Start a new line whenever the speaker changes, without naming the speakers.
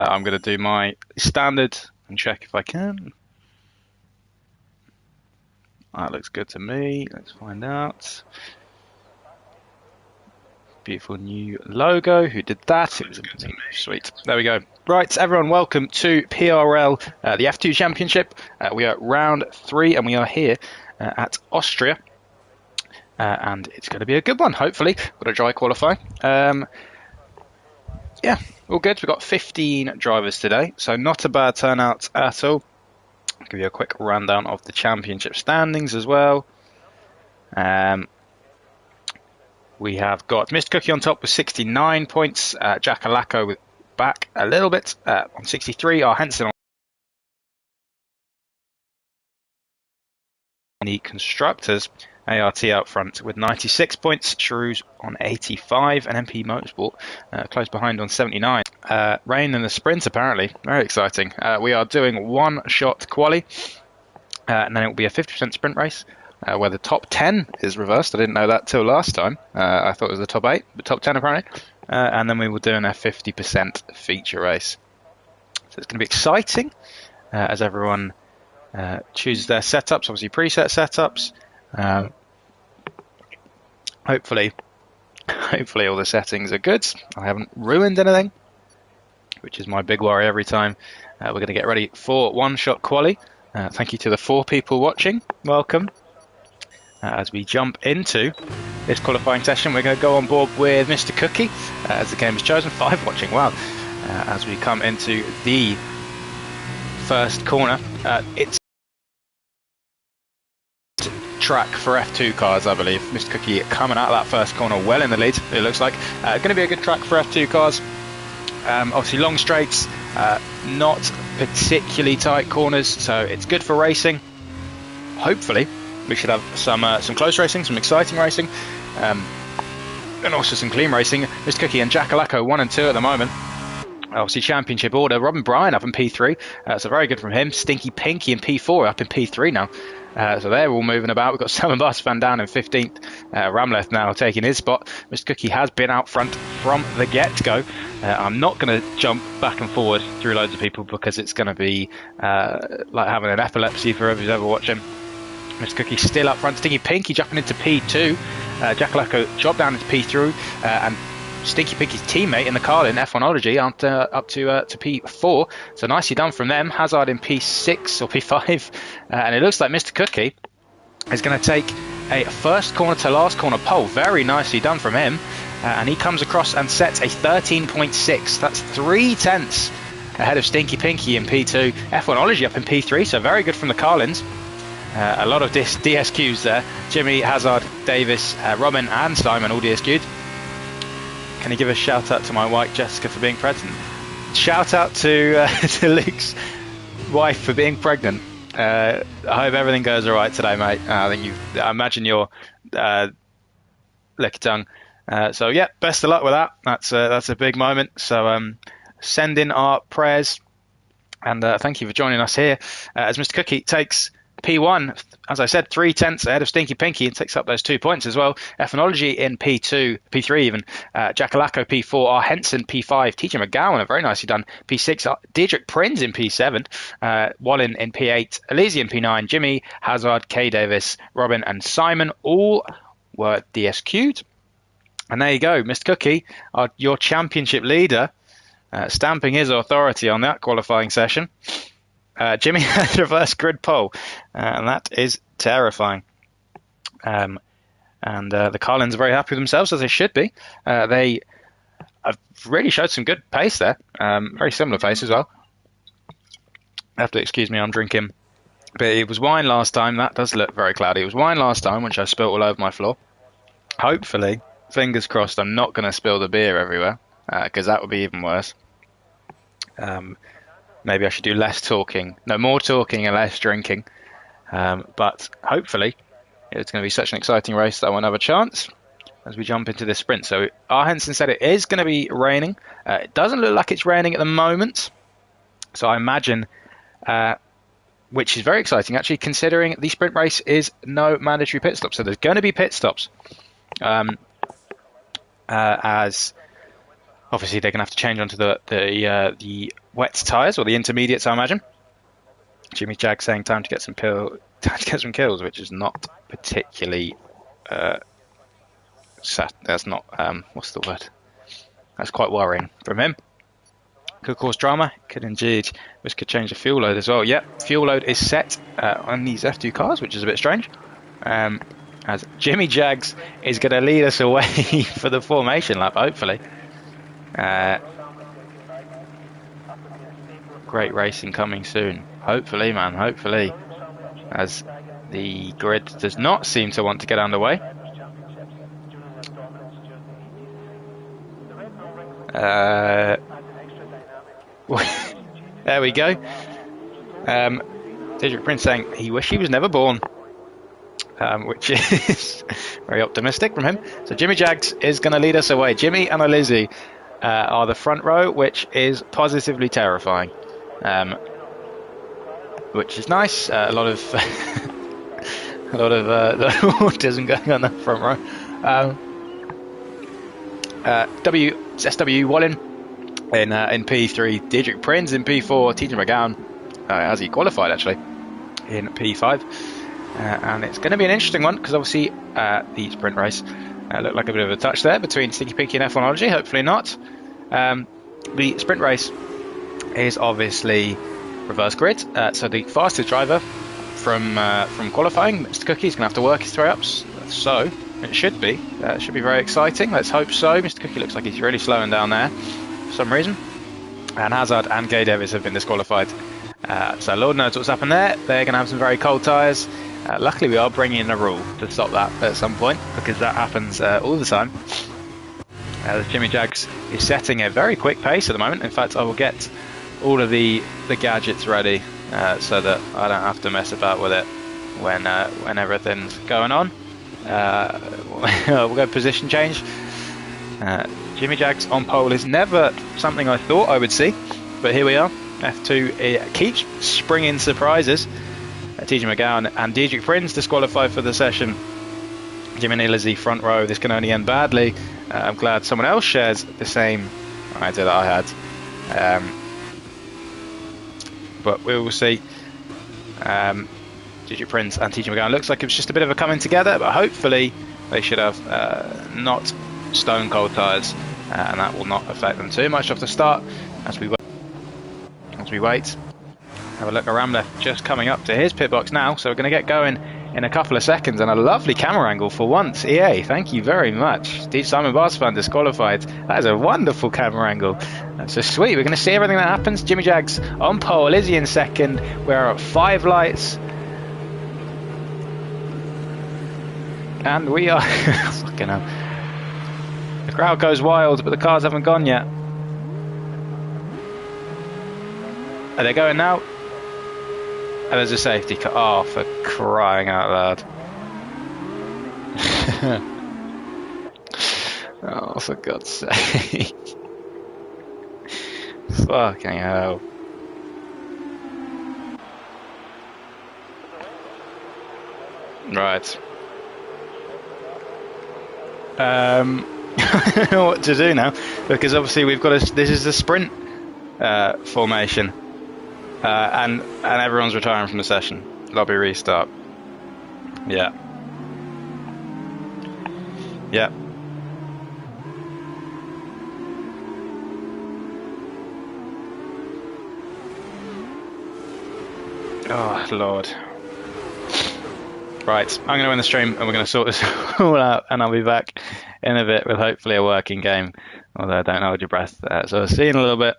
I'm going to do my standard and check if I can. That looks good to me. Let's find out. Beautiful new logo. Who did that? It was sweet. There we go. Right, everyone, welcome to PRL, the F2 Championship. We are round 3 and we are here at Austria. And it's going to be a good one, hopefully. Got a dry qualify. Yeah, all good. We've got 15 drivers today, so not a bad turnout at all. I'll give you a quick rundown of the championship standings as well. We have got Mr. Cookie on top with 69 points. Jack Alacco with back a little bit on 63. Our Henson on the constructors. ART out front with 96 points. Shrews on 85. And MP Motorsport close behind on 79. Rain in the sprint, apparently. Very exciting. We are doing one-shot quali. And then it will be a 50% sprint race. Where the top 10 is reversed. I didn't know that till last time. I thought it was the top 8, but top 10 apparently. And then we will do a 50% feature race. So it's going to be exciting as everyone chooses their setups, obviously preset setups. Hopefully all the settings are good. I haven't ruined anything, which is my big worry every time. We're going to get ready for one-shot quali. Thank you to the 4 people watching. Welcome. As we jump into this qualifying session, we're going to go on board with Mr. Cookie as the game is chosen. 5 watching, wow. As we come into the first corner, it's track for F2 cars, I believe. Mr. Cookie coming out of that first corner well in the lead, it looks like. Going to be a good track for F2 cars. Obviously long straights, not particularly tight corners, so it's good for racing. Hopefully we should have some close racing, some exciting racing, and also some clean racing. Mr. Cookie and Jack Alacco 1 and 2 at the moment. Obviously championship order. Robin Bryan up in P3, so very good from him. Stinky Pinky in P4 up in P3 now. So they're all moving about. We've got Sam and Bus Van down in 15th. Ramleth now taking his spot. Mr. Cookie has been out front from the get-go. I'm not going to jump back and forward through loads of people because it's going to be like having an epilepsy for whoever's ever watching. Mr. Cookie still up front. Stinky Pinky jumping into P2. Jack Alacco dropped down into P3. And Stinky Pinky's teammate in the car in F1ology up to P4. So nicely done from them. Hazard in P6 or P5. And it looks like Mr. Cookie is going to take a first corner to last corner pole. Very nicely done from him. And he comes across and sets a 13.6. That's 3/10 ahead of Stinky Pinky in P2. F1ology up in P3. So very good from the Carlins. A lot of DSQs there. Jimmy, Hazard, Davis, Robin and Simon all DSQ'd. Can you give a shout out to my wife Jessica for being pregnant? Shout out to Luke's wife for being pregnant. I hope everything goes all right today, mate. I imagine you're lick tongue. So yeah, best of luck with that. That's a big moment. So send in our prayers and thank you for joining us here as Mr. Cookie takes P1, as I said, 3/10 ahead of Stinky Pinky and takes up those 2 points as well. F1ology in P2, P3 even. Jack Alacco P4, R. Henson P5, TJ McGowan, very nicely done. P6, Diedrich Prins in P7, Wallin in P8, Elysian P9, Jimmy, Hazard, K. Davis, Robin and Simon all were DSQ'd. And there you go, Mr. Cookie, your championship leader, stamping his authority on that qualifying session. Jimmy has reverse grid pole, and that is terrifying. And the Carlins are very happy with themselves, as they should be. They have really showed some good pace there. Very similar pace as well. You have to excuse me, I'm drinking. But it was wine last time. That does look very cloudy. It was wine last time, which I spilt all over my floor. Hopefully, fingers crossed, I'm not going to spill the beer everywhere, because that would be even worse. Maybe I should do less talking. No, more talking and less drinking. But hopefully it's going to be such an exciting race that I won't have a chance as we jump into this sprint. So R. Henson said it is going to be raining. It doesn't look like it's raining at the moment. So I imagine, which is very exciting actually, considering the sprint race is no mandatory pit stop. So there's going to be pit stops. As obviously they're going to have to change onto the wet tyres, or the intermediates, I imagine. Jimmy Jag saying time to get some kills, which is not particularly that's not what's the word? That's quite worrying from him. Could cause drama. Could indeed. This could change the fuel load as well. Yep, fuel load is set on these F2 cars, which is a bit strange. As Jimmy Jags is going to lead us away for the formation lap, hopefully. Great racing coming soon. Hopefully, man, hopefully. As the grid does not seem to want to get underway. There we go. Diedrich Prince saying he wished he was never born, which is very optimistic from him. So Jimmy Jags is going to lead us away. Jimmy and Alizzi are the front row, which is positively terrifying, which is nice. A lot of autism going on that front row. SW Wallin in P3, Diedrich Prinz in P4, TJ McGowan as he qualified actually in P5, and it's going to be an interesting one because obviously the sprint race looked like a bit of a touch there between Stinky Pinky and F1ology. Hopefully not. The sprint race is obviously reverse grid, so the fastest driver from qualifying, Mr. Cookie, is going to have to work his way up. So it should be very exciting. Let's hope so. Mr. Cookie looks like he's really slowing down there for some reason. And Hazard and Gay Davis have been disqualified. So Lord knows what's happened there. They're going to have some very cold tyres. Luckily, we are bringing in a rule to stop that at some point, because that happens all the time. Jimmy Jags is setting a very quick pace at the moment. In fact, I will get all of the gadgets ready so that I don't have to mess about with it when everything's going on. We'll go position change. Jimmy Jags on pole is never something I thought I would see, but here we are. F2 it keeps springing surprises. TJ McGowan and Diedrich Prinz disqualified for the session. Jimmy Neal's front row. This can only end badly. I'm glad someone else shares the same idea that I had. But we will see. Diedrich Prinz and TJ McGowan looks like it was just a bit of a coming together, but hopefully they should have not stone cold tyres, and that will not affect them too much off the start as we wait. Have a look around left, just coming up to his pit box now, so we're going to get going in a couple of seconds, and a lovely camera angle for once. EA, thank you very much. Steve Simon Barsfan disqualified. That is a wonderful camera angle. That's so sweet. We're going to see everything that happens. Jimmy Jags on pole, Izzy in second. We're at 5 lights. And we are... fucking hell. The crowd goes wild, but the cars haven't gone yet. Are they going now? Oh, there's a safety car. Oh, for crying out loud. Oh, for God's sake. Fucking hell. Right. I don't know what to do now, because obviously we've got this is the sprint formation, and everyone's retiring from the session. Lobby restart. Yeah. Oh Lord. Right, I'm going to end the stream and we're going to sort this all out, and I'll be back in a bit with hopefully a working game, although don't hold your breath. So I'll see you in a little bit.